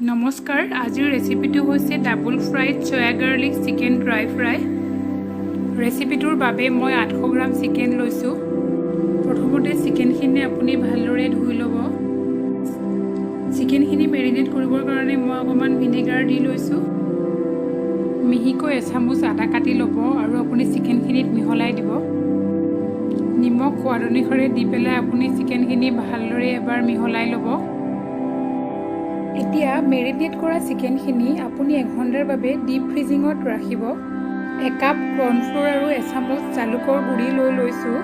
নমস্কাৰ, আজিৰ ৰেচিপিটো হৈছে double fried soya garlic chicken dry fry. ৰেচিপিটোৰ বাবে মই 800 গ্ৰাম চিকেন লৈছোঁ। প্ৰথমতে চিকেনখিনি আপুনি ভালদৰে ধুই ল'ব। চিকেনখিনি মেৰিনেট কৰিবৰ কাৰণে মই অকণমান ভিনেগাৰ দি লৈছোঁ। মিহিকৈ এচামুচ আদা কাটি ল'ব আৰু আপুনি চিকেনখিনিত মিহলাই দিব। নিমখ সোৱাদ অনুসাৰে দি পেলাই আপুনি চিকেনখিনি ভালদৰে এবাৰ মিহলাই ল'ব। এতিয়া মেৰিনেট কৰা চিকেনখিনি আপুনি 1 ঘণ্টাৰ বাবে ডিপ ফ্ৰিজিঙত ৰাখিব। 1 কাপ কৰ্ণফ্ল'ৰ আৰু এচামুচ জালুকৰ গুড়ি লৈ লৈছোঁ।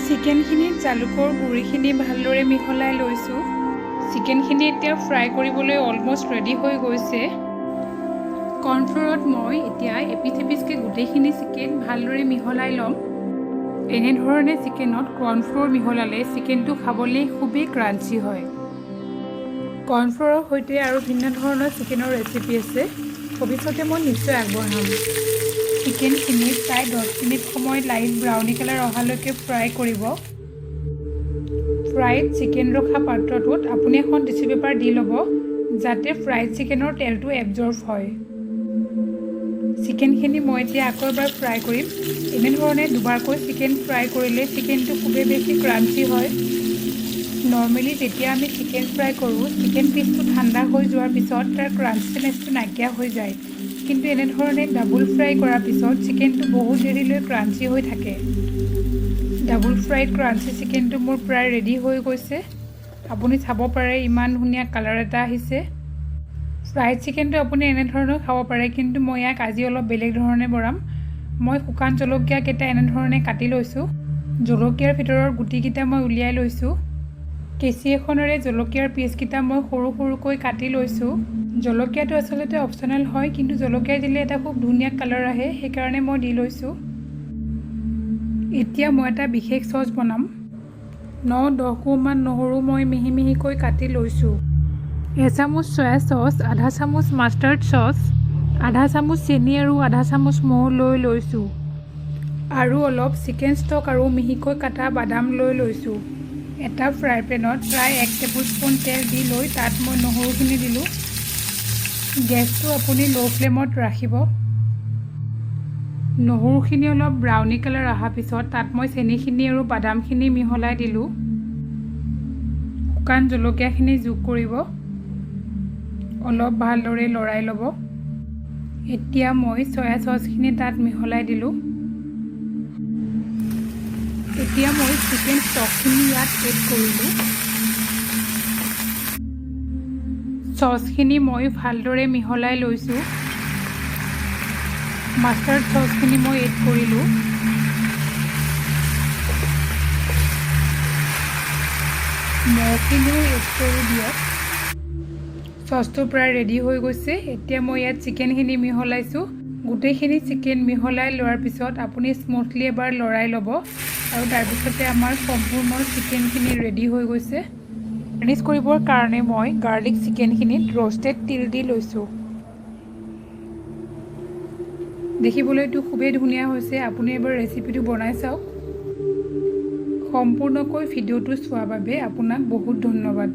চিকেনখিনিত জালুকৰ গুড়িখিনি ভালদৰে মিহলাই লৈছোঁ। চিকেনখিনি এতিয়া ফ্ৰাই কৰিবলৈ অলমষ্ট ৰেডি হৈ গৈছে। কৰ্ণফ্ল'ৰত মই এতিয়া এপিচ এপিচকৈ গোটেইখিনি চিকেন ভালদৰে মিহলাই ল'ম। এনেধৰণে চিকেনত কৰ্ণফ্ল'ৰ মিহলালে চিকেনটো খাবলৈ খুবেই ক্ৰাঞ্চি হয়। কৰ্ণফ্ল'ৰৰ সৈতে আৰু ভিন্ন ধৰণৰ চিকেনৰ ৰেচিপি আছে, ভৱিষ্যতে মই নিশ্চয় আগবঢ়াম। চিকেনখিনি প্ৰায় 10 মিনিট সময় লাইট ব্ৰাউনি কালাৰ অহালৈকে ফ্ৰাই কৰিব। ফ্ৰাইড চিকেন ৰখা পাত্ৰটোত আপুনি এখন টিচু পেপাৰ দি ল'ব, যাতে ফ্ৰাইড চিকেনৰ তেলটো এবজৰ্ব হয়। চিকেনখিনি মই এতিয়া আকৌ এবাৰ ফ্ৰাই কৰিম। এনেধৰণে দুবাৰকৈ চিকেন ফ্ৰাই কৰিলে চিকেনটো খুবেই বেছি ক্ৰাঞ্চি হয়। নৰ্মেলি যেতিয়া আমি চিকেন ফ্ৰাই কৰোঁ, চিকেন পিচটো ঠাণ্ডা হৈ যোৱাৰ পিছত তাৰ ক্ৰাঞ্চিনেছটো নাইকিয়া হৈ যায়, কিন্তু এনেধৰণে ডাবল ফ্ৰাই কৰাৰ পিছত চিকেনটো বহুত দেৰিলৈ ক্ৰাঞ্চি হৈ থাকে। ডাবল ফ্ৰাইড ক্ৰাঞ্চি চিকেনটো মোৰ প্ৰায় ৰেডি হৈ গৈছে। আপুনি চাব পাৰে ইমান ধুনীয়া কালাৰ এটা আহিছে। ফ্ৰাইড চিকেনটো আপুনি এনেধৰণেও খাব পাৰে, কিন্তু মই ইয়াক আজি অলপ বেলেগ ধৰণে বনাম। মই শুকান জলকীয়াকেইটা এনেধৰণে কাটি লৈছোঁ। জলকীয়াৰ ভিতৰৰ গুটিকেইটা মই উলিয়াই লৈছোঁ। কেঁচি এখনেৰে জলকীয়াৰ পিচকেইটা মই সৰু সৰুকৈ কাটি লৈছোঁ। জলকীয়াটো আচলতে অপশ্যনেল হয়, কিন্তু জলকীয়া দিলে এটা খুব ধুনীয়া কালাৰ আহে, সেইকাৰণে মই দি লৈছোঁ। এতিয়া মই এটা বিশেষ চচ বনাম। 9-10 কোহমান নহৰু মই মিহি মিহিকৈ কাটি লৈছোঁ। এচামুচ চয়া চচ, আধা চামুচ মাষ্টাৰ্ড চচ, আধা চামুচ চেনি আৰু আধা চামুচ মৌ লৈ লৈছোঁ। আৰু অলপ চিকেন ষ্টক আৰু মিহিকৈ কাটা বাদাম লৈ লৈছোঁ। এটা ফ্ৰাই পেনত প্ৰায় 1 টেবুল স্পুন তেল দি লৈ তাত মই নহৰুখিনি দিলোঁ। গেছটো আপুনি ল' ফ্লেমত ৰাখিব। নহৰুখিনি অলপ ব্ৰাউনি কালাৰ অহাৰ পিছত তাত মই চেনিখিনি আৰু বাদামখিনি মিহলাই দিলোঁ। শুকান জলকীয়াখিনি যোগ কৰিব। অলপ ভালদৰে লৰাই ল'ব। এতিয়া মই চয়া চচখিনি তাত মিহলাই দিলোঁ। এতিয়া মই চিকেন ষ্টকখিনি ইয়াত এড কৰিলোঁ। চচখিনি মই ভালদৰে মিহলাই লৈছোঁ। মাষ্টাৰ্ড চচখিনি মই এড কৰিলোঁ। মৌখিনিও এড কৰি দিয়ক। চচটো প্ৰায় ৰেডি হৈ গৈছে। এতিয়া মই ইয়াত চিকেনখিনি মিহলাইছোঁ। গোটেইখিনি চিকেন মিহলাই লোৱাৰ পিছত আপুনি স্মুথলি এবাৰ লৰাই ল'ব, আৰু তাৰপিছতে আমাৰ সম্পূৰ্ণ চিকেনখিনি ৰেডি হৈ গৈছে। গাৰ্নিছ কৰিবৰ কাৰণে মই গাৰ্লিক চিকেনখিনিত ৰ'ষ্টেড তিল দি লৈছোঁ। দেখিবলৈতো খুবেই ধুনীয়া হৈছে। আপুনি এবাৰ ৰেচিপিটো বনাই চাওক। সম্পূৰ্ণকৈ ভিডিঅ'টো চোৱাৰ বাবে আপোনাক বহুত ধন্যবাদ।